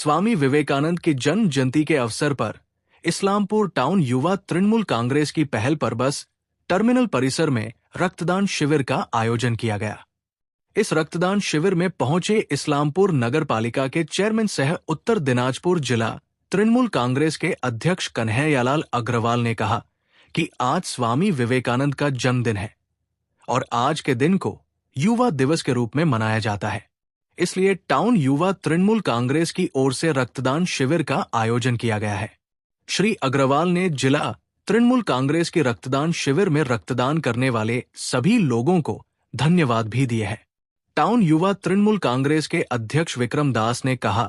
स्वामी विवेकानंद की जन्म जयंती के अवसर पर इस्लामपुर टाउन युवा तृणमूल कांग्रेस की पहल पर बस टर्मिनल परिसर में रक्तदान शिविर का आयोजन किया गया। इस रक्तदान शिविर में पहुंचे इस्लामपुर नगर पालिका के चेयरमैन सह उत्तर दिनाजपुर जिला तृणमूल कांग्रेस के अध्यक्ष कन्हैयालाल अग्रवाल ने कहा कि आज स्वामी विवेकानंद का जन्मदिन है और आज के दिन को युवा दिवस के रूप में मनाया जाता है, इसलिए टाउन युवा तृणमूल कांग्रेस की ओर से रक्तदान शिविर का आयोजन किया गया है। श्री अग्रवाल ने जिला तृणमूल कांग्रेस के रक्तदान शिविर में रक्तदान करने वाले सभी लोगों को धन्यवाद भी दिए हैं। टाउन युवा तृणमूल कांग्रेस के अध्यक्ष विक्रम दास ने कहा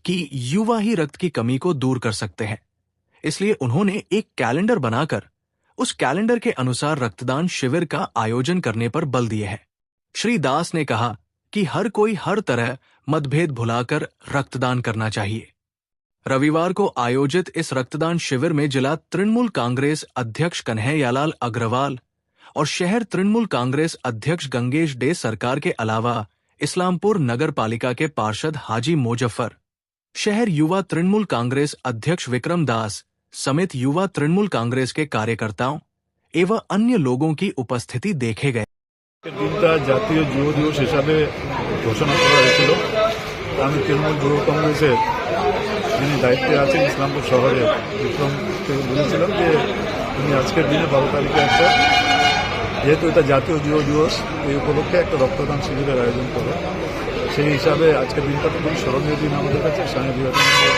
कि युवा ही रक्त की कमी को दूर कर सकते हैं, इसलिए उन्होंने एक कैलेंडर बनाकर उस कैलेंडर के अनुसार रक्तदान शिविर का आयोजन करने पर बल दिए हैं। श्री दास ने कहा कि हर कोई हर तरह मतभेद भुलाकर रक्तदान करना चाहिए। रविवार को आयोजित इस रक्तदान शिविर में जिला तृणमूल कांग्रेस अध्यक्ष कन्हैयालाल अग्रवाल और शहर तृणमूल कांग्रेस अध्यक्ष गंगेश डे सरकार के अलावा इस्लामपुर नगर पालिका के पार्षद हाजी मोजफ्फर, शहर युवा तृणमूल कांग्रेस अध्यक्ष विक्रम दास समेत युवा तृणमूल कांग्रेस के कार्यकर्ताओं एवं अन्य लोगों की उपस्थिति देखे गए। দিনটা জাতীয় যুব দিবস হিসাবে ঘোষণা করা হয়েছিল। আমি তৃণমূল যুব কংগ্রেসের যিনি দায়িত্বে আছেন ইসলামপুর শহরে বিক্রমকে বলেছিলাম যে তুমি আজকের দিনে 12 তারিখে একটা যেহেতু এটা জাতীয় যুব দিবস এই উপলক্ষে একটা রক্তদান শিবিরের আয়োজন করো। সেই হিসাবে আজকের দিনটা তো খুবই স্মরণীয় দিন আমাদের কাছে। স্বামী বিবেকানন্দের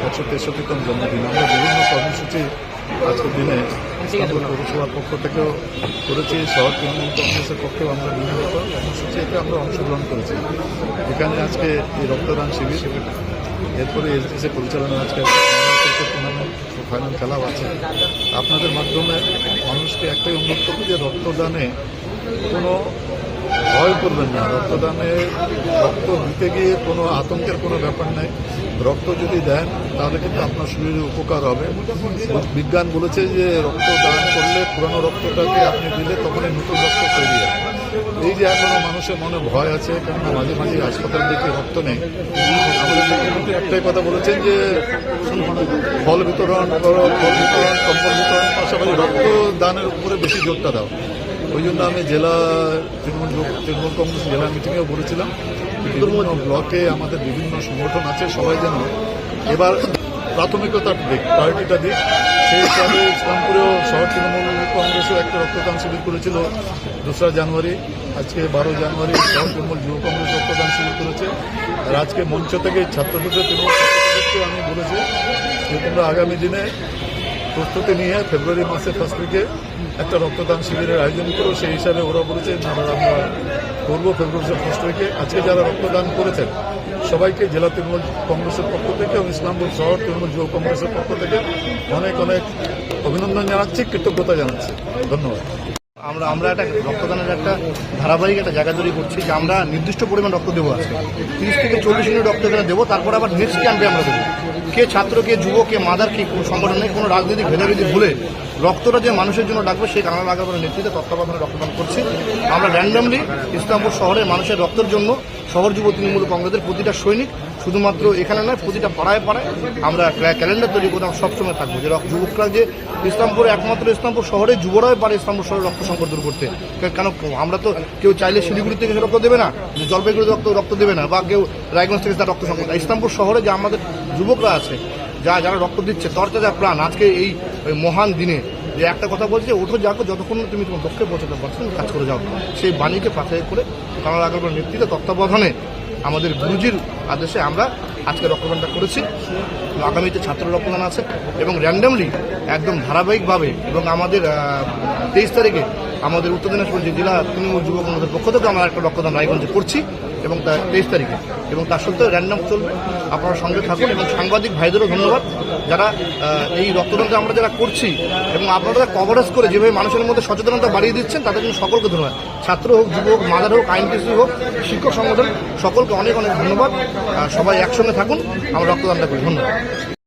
163তম জন্মদিন। আমরা বিভিন্ন কর্মসূচি আজকের দিনে ইসলামপুর পৌরসভার পক্ষ থেকেও করেছি, শহর তৃণমূল কংগ্রেসের পক্ষেও আমরা বিভিন্ন কর্মসূচিতে আমরা অংশগ্রহণ করেছি। এখানে আজকে এই রক্তদান শিবির, এরপরে এসডিসি পরিচালনা আজকে টুর্নামেন্ট ফাইনাল খেলাও আছে। আপনাদের মাধ্যমে মানুষকে একটাই অনুরোধ করব যে রক্তদানে কোনো ভয় করবেন না। রক্তদানে রক্ত দিতে গিয়ে কোনো আতঙ্কের কোনো ব্যাপার নেই। রক্ত যদি দেন তাহলে কিন্তু আপনার শরীরে উপকার হবে। বিজ্ঞান বলেছে যে রক্ত দান করলে পুরানো রক্তটাকে আপনি দিলে তখনই নতুন রক্ত তৈরি হয়। এই যে এখনো মানুষের মনে ভয় আছে, কেননা মাঝে মাঝে হাসপাতাল দেখে রক্ত নেই। আমাদের মুখ্যমন্ত্রী একটাই কথা বলেছেন যে ফল বিতরণ করো, ফল বিতরণ, কম্বল বিতরণ, পাশাপাশি রক্ত দানের উপরে বেশি জোরটা দাও। ওই জন্য আমি জেলা তৃণমূল কংগ্রেস জেলা মিটিংয়েও বলেছিলাম বিভিন্ন ব্লকে আমাদের বিভিন্ন সংগঠন আছে, সবাই যেন এবার প্রাথমিকতা দিক, প্রায়োরিটিটা দিক। সেই হিসাবে ইসলামপুরেও শহর তৃণমূল কংগ্রেসও একটা রক্তদান শিবির করেছিল 2রা জানুয়ারি। আজকে 12 জানুয়ারি শহর তৃণমূল যুব কংগ্রেস রক্তদান শিবির করেছে। আর আজকে মঞ্চ থেকে ছাত্রদের তৃণমূল ছাত্রদেরকেও আমি বলেছি যে তোমরা আগামী দিনে প্রস্তুতি নিয়ে ফেব্রুয়ারি মাসের ফার্স্ট উইকে একটা রক্তদান শিবিরের আয়োজন করো। সেই হিসাবে ওরা বলেছে না আমরা করবো ফেব্রুয়ারি ফার্স্ট উইকে। আজকে যারা রক্তদান করেছেন সবাইকে জেলা তৃণমূল কংগ্রেসের পক্ষ থেকে এবং ইসলামপুর শহর তৃণমূল যুব কংগ্রেসের পক্ষ থেকে অনেক অনেক অভিনন্দন জানাচ্ছি, কৃতজ্ঞতা জানাচ্ছি। ধন্যবাদ। আমরা একটা রক্তদানের একটা ধারাবাহিক একটা জায়গা তৈরি করছি যে আমরা নির্দিষ্ট পরিমাণ রক্ত দেবো। আজকে 30 থেকে 40 ইউনিট রক্ত এখানে দেবো। তারপর আবার নেক্সট ক্যাম্পে আমরা দেবো। কে ছাত্র, কে যুব, কে মাদার, কে কোনো সংগঠন নেই, কোনো রাজনৈতিক ভেদাভেদি ভুলে রক্তটা যে মানুষের জন্য ডাকবে সেই কারণে আগামী নেতৃত্বে তত্ত্বাবধানে রক্তদান করছি। আমরা র্যান্ডামলি ইসলামপুর শহরের মানুষের রক্তের জন্য শহর যুব তৃণমূল কংগ্রেসের প্রতিটা সৈনিক, শুধুমাত্র এখানে নয় প্রতিটা পাড়ায় পাড়ায় আমরা ক্যালেন্ডার তৈরি করে আমরা সবসময় থাকবো যে যুবকরা যে ইসলামপুরে একমাত্র ইসলামপুর শহরে যুবরাই পারে ইসলামপুর শহরে রক্ত সংকট দূর করতে। কেন আমরা তো কেউ চাইলে শিলিগুড়ি থেকে রক্ত দেবে না, জলপাইগুড়ি রক্ত দেবে না, বা কেউ রায়গঞ্জ থেকে তার রক্ত সংকট। ইসলামপুর শহরে যে আমাদের যুবকরা আছে যারা রক্ত দিচ্ছে তরতাজা প্রাণ, আজকে এই মহান দিনে যে একটা কথা বলছে ওঠো যাকো যতক্ষণ তুমি তোমার লক্ষ্যে পৌঁছাতে পারছো কাজ করে যাও, সেই বাণীকে প্রাথমিক করে কানাডা আগরবাল নেতৃত্বে তত্ত্বাবধানে আমাদের গুরুজির আদেশে আমরা আজকে রক্তদানটা করেছি। আগামীতে ছাত্র রক্তদান আছে এবং র্যান্ডামলি একদম ধারাবাহিকভাবে এবং আমাদের 23 তারিখে আমাদের উত্তর দিনাজপুর জেলা তৃণমূল যুব কংগ্রেসের পক্ষ থেকে আমরা একটা রক্তদান রায়গঞ্জে করছি এবং 23 তারিখে, এবং তার সত্ত্বেও র্যান্ডাম চলবে। আপনারা সঙ্গে থাকুন এবং সাংবাদিক ভাইদেরও ধন্যবাদ যারা এই রক্তদানটা আমরা যারা করছি এবং আপনারা কভারেজ করে যেভাবে মানুষের মধ্যে সচেতনতা বাড়িয়ে দিচ্ছেন তাদের জন্য সকলকে ধন্যবাদ। ছাত্র হোক, যুব হোক, মাদার হোক, আইনজীবী হোক, শিক্ষক সংগঠন সকলকে অনেক অনেক ধন্যবাদ। সবাই একসঙ্গে থাকুন, আমরা রক্তদানটা করি। ধন্যবাদ।